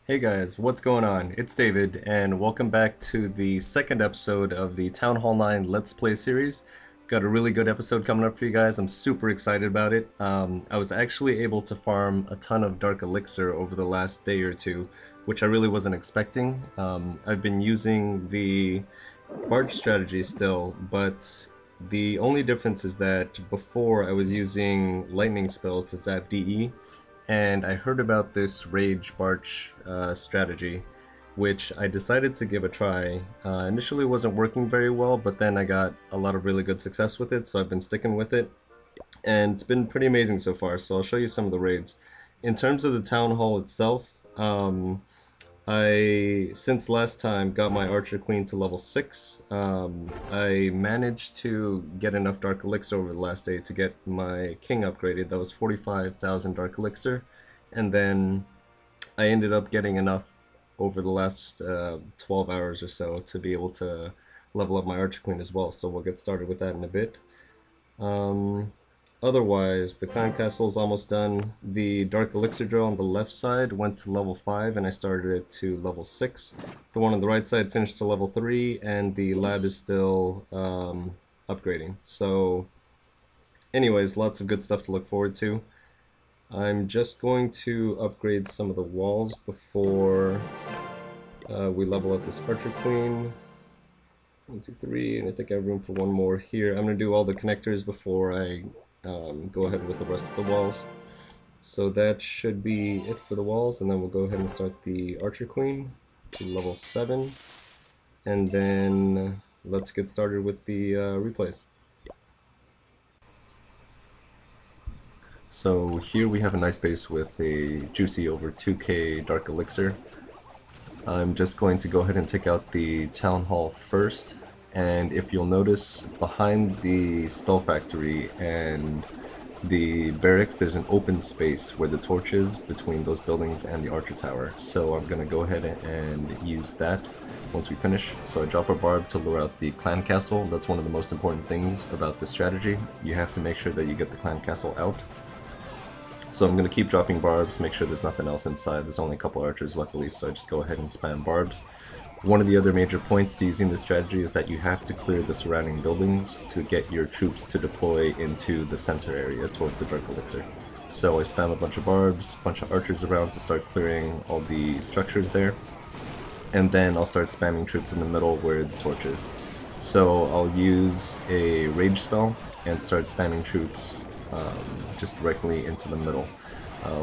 Hey guys, what's going on? It's David, and welcome back to the second episode of the Town Hall 9 Let's Play series. Got a really good episode coming up for you guys. I'm super excited about it. I was actually able to farm a ton of Dark Elixir over the last day or two, which I really wasn't expecting. I've been using the BARCH strategy still, but the only difference is that before I was using lightning spells to zap DE, and I heard about this Rage Barch strategy, which I decided to give a try. Initially wasn't working very well, but then I got a lot of really good success with it, so I've been sticking with it. And it's been pretty amazing so far, so I'll show you some of the raids. In terms of the town hall itself, I, since last time, got my Archer Queen to level 6. I managed to get enough Dark Elixir over the last day to get my King upgraded. That was 45,000 Dark Elixir. And then I ended up getting enough over the last 12 hours or so to be able to level up my Archer Queen as well. So we'll get started with that in a bit. Um, Otherwise, the clan castle is almost done. The Dark Elixir drill on the left side went to level 5 and I started it to level 6. The one on the right side finished to level 3 and the lab is still upgrading. So anyways, lots of good stuff to look forward to. I'm just going to upgrade some of the walls before we level up this Archer Queen. 1, 2, 3, and I think I have room for one more here. I'm going to do all the connectors before I go ahead with the rest of the walls. So that should be it for the walls, and then we'll go ahead and start the Archer Queen to level 7, and then let's get started with the replays. So here we have a nice base with a juicy over 2k Dark Elixir. I'm just going to go ahead and take out the Town Hall first, and if you'll notice, behind the Spell Factory and the barracks there's an open space where the torch is between those buildings and the Archer Tower. So I'm going to go ahead and use that once we finish. So I drop a barb to lure out the clan castle. That's one of the most important things about this strategy. You have to make sure that you get the clan castle out. So I'm going to keep dropping barbs, make sure there's nothing else inside. There's only a couple archers luckily, so I just go ahead and spam barbs. One of the other major points to using this strategy is that you have to clear the surrounding buildings to get your troops to deploy into the center area towards the Dark Elixir. So I spam a bunch of barbs, a bunch of archers around to start clearing all the structures there. And then I'll start spamming troops in the middle where the torch is. So I'll use a rage spell and start spamming troops just directly into the middle.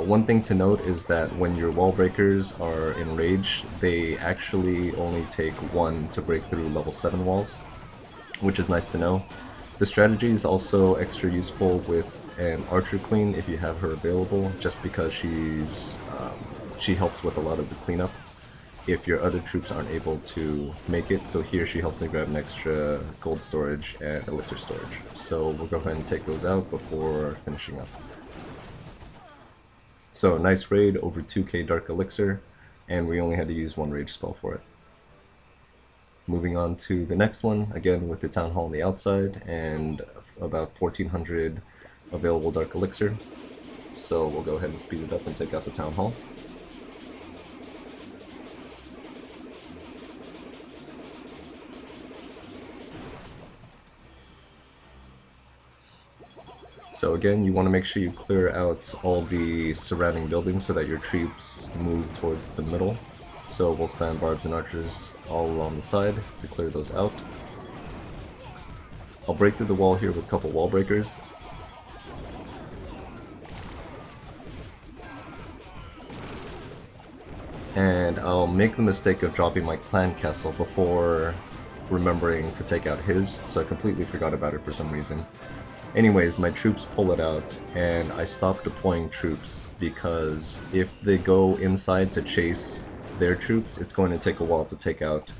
One thing to note is that when your wall breakers are in rage, they actually only take 1 to break through level 7 walls, which is nice to know. The strategy is also extra useful with an Archer Queen if you have her available, just because she helps with a lot of the cleanup if your other troops aren't able to make it. So here she helps me grab an extra gold storage and elixir storage. So we'll go ahead and take those out before finishing up. So nice raid, over 2k Dark Elixir, and we only had to use 1 rage spell for it. Moving on to the next one, again with the Town Hall on the outside and about 1400 available Dark Elixir. So we'll go ahead and speed it up and take out the Town Hall. So again, you want to make sure you clear out all the surrounding buildings so that your troops move towards the middle. So we'll spam barbs and archers all along the side to clear those out. I'll break through the wall here with a couple wall breakers. And I'll make the mistake of dropping my clan castle before remembering to take out his, so I completely forgot about it for some reason. Anyways, my troops pull it out, and I stop deploying troops because if they go inside to chase their troops, it's going to take a while to take out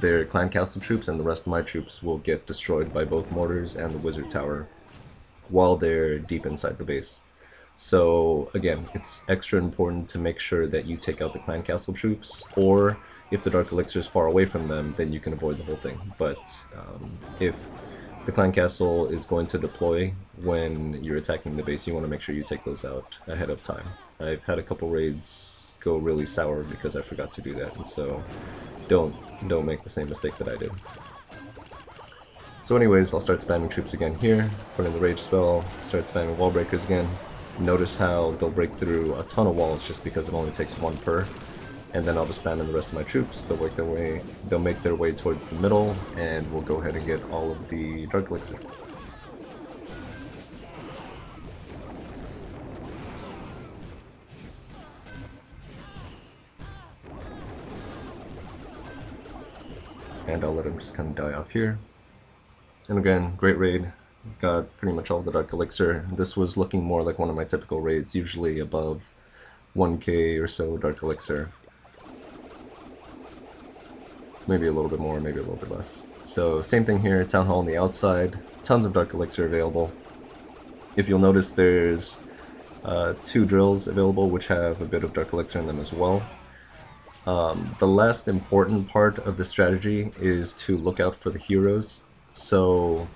their clan castle troops, and the rest of my troops will get destroyed by both mortars and the wizard tower while they're deep inside the base. So again, it's extra important to make sure that you take out the clan castle troops, or if the Dark Elixir is far away from them, then you can avoid the whole thing. But if the clan castle is going to deploy when you're attacking the base, you want to make sure you take those out ahead of time. I've had a couple raids go really sour because I forgot to do that, and so don't make the same mistake that I did. So anyways, I'll start spamming troops again here, put in the rage spell, start spamming wall breakers again. Notice how they'll break through a ton of walls just because it only takes one per. And then I'll just spam in the rest of my troops. They'll make their way towards the middle, and we'll go ahead and get all of the Dark Elixir. And I'll let him just kind of die off here. And again, great raid. Got pretty much all of the Dark Elixir. This was looking more like one of my typical raids, usually above 1k or so Dark Elixir. Maybe a little bit more, maybe a little bit less. So same thing here, Town Hall on the outside, tons of Dark Elixir available. If you'll notice, there's 2 drills available which have a bit of Dark Elixir in them as well. The last important part of the strategy is to look out for the heroes. So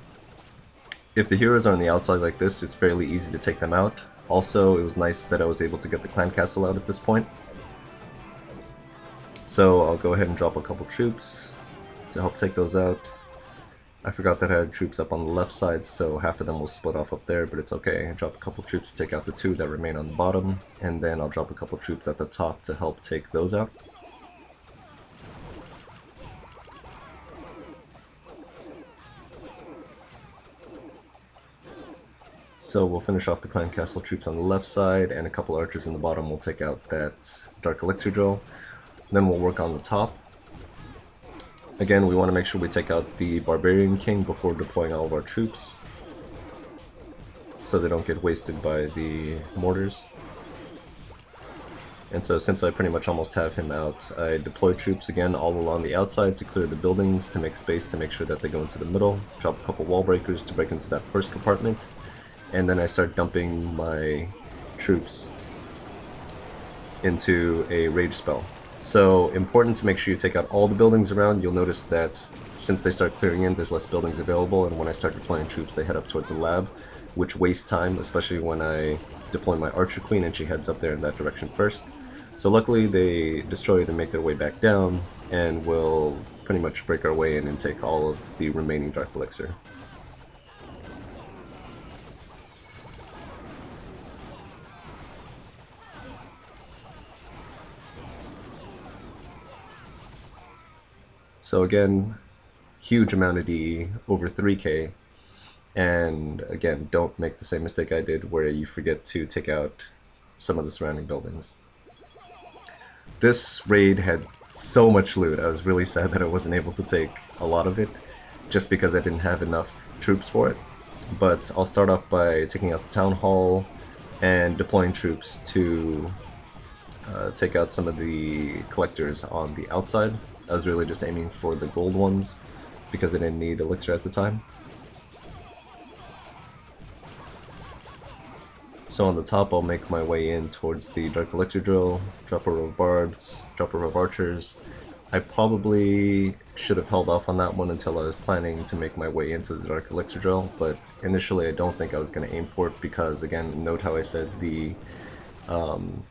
if the heroes are on the outside like this, it's fairly easy to take them out. Also, it was nice that I was able to get the clan castle out at this point. So I'll go ahead and drop a couple troops to help take those out. I forgot that I had troops up on the left side, so half of them will split off up there, but it's okay. I drop a couple troops to take out the 2 that remain on the bottom, and then I'll drop a couple troops at the top to help take those out. So we'll finish off the clan castle troops on the left side, and a couple archers in the bottom will take out that Dark Elixir drill. Then we'll work on the top. Again, we want to make sure we take out the Barbarian King before deploying all of our troops, so they don't get wasted by the mortars. And so since I pretty much almost have him out, I deploy troops again all along the outside to clear the buildings, to make space to make sure that they go into the middle, drop a couple wall breakers to break into that first compartment, and then I start dumping my troops into a rage spell. So important to make sure you take out all the buildings around. You'll notice that since they start clearing in, there's less buildings available, and when I start deploying troops, they head up towards the lab, which wastes time, especially when I deploy my Archer Queen and she heads up there in that direction first. So luckily they destroy it and make their way back down, and we'll pretty much break our way in and take all of the remaining Dark Elixir. So again, huge amount of DE, over 3k, and again, don't make the same mistake I did where you forget to take out some of the surrounding buildings. This raid had so much loot. I was really sad that I wasn't able to take a lot of it, just because I didn't have enough troops for it. But I'll start off by taking out the Town Hall and deploying troops to take out some of the collectors on the outside. I was really just aiming for the gold ones because I didn't need elixir at the time. So on the top, I'll make my way in towards the Dark Elixir drill, drop a row of barbs, drop a row of archers. I probably should have held off on that one until I was planning to make my way into the Dark Elixir drill, but initially I don't think I was going to aim for it because, again, note how I said the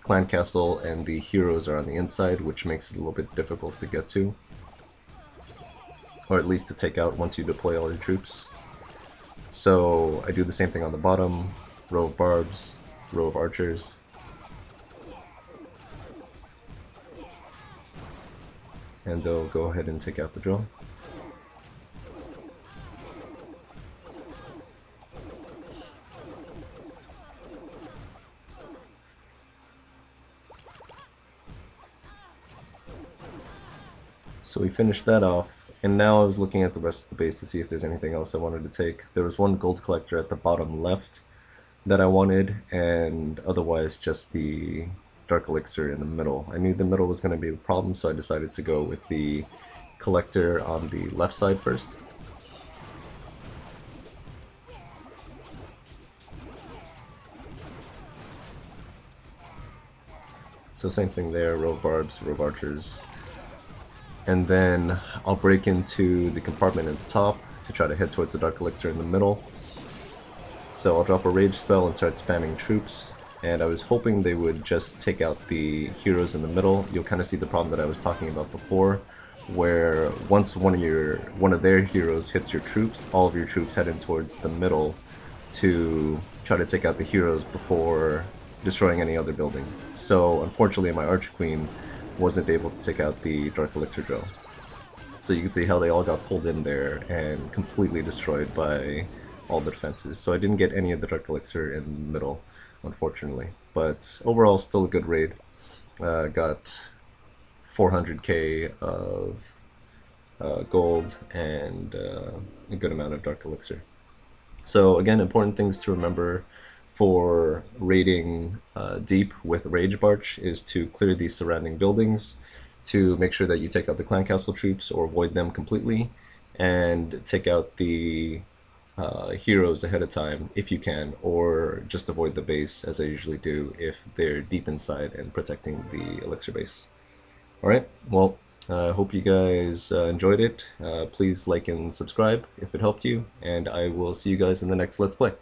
clan castle and the heroes are on the inside, which makes it a little bit difficult to get to, or at least to take out once you deploy all your troops. So I do the same thing on the bottom, row of barbs, row of archers, and they'll go ahead and take out the drill. So we finished that off, and now I was looking at the rest of the base to see if there's anything else I wanted to take. There was one gold collector at the bottom left that I wanted, and otherwise just the Dark Elixir in the middle. I knew the middle was going to be the problem, so I decided to go with the collector on the left side first. So same thing there, row of barbs, row of archers. And then I'll break into the compartment at the top to try to head towards the Dark Elixir in the middle. So I'll drop a rage spell and start spamming troops and I was hoping they would just take out the heroes in the middle. You'll kind of see the problem that I was talking about before, where once one of their heroes hits your troops, all of your troops head in towards the middle to try to take out the heroes before destroying any other buildings. So unfortunately my Archer Queen wasn't able to take out the Dark Elixir drill. So you can see how they all got pulled in there and completely destroyed by all the defenses. So I didn't get any of the Dark Elixir in the middle, unfortunately. But overall, still a good raid. Got 400k of gold and a good amount of Dark Elixir. So again, important things to remember for raiding deep with Rage Barch is to clear these surrounding buildings, to make sure that you take out the clan castle troops or avoid them completely, and take out the heroes ahead of time if you can, or just avoid the base as I usually do if they're deep inside and protecting the elixir base. Alright, well, I hope you guys enjoyed it. Please like and subscribe if it helped you, and I will see you guys in the next Let's Play.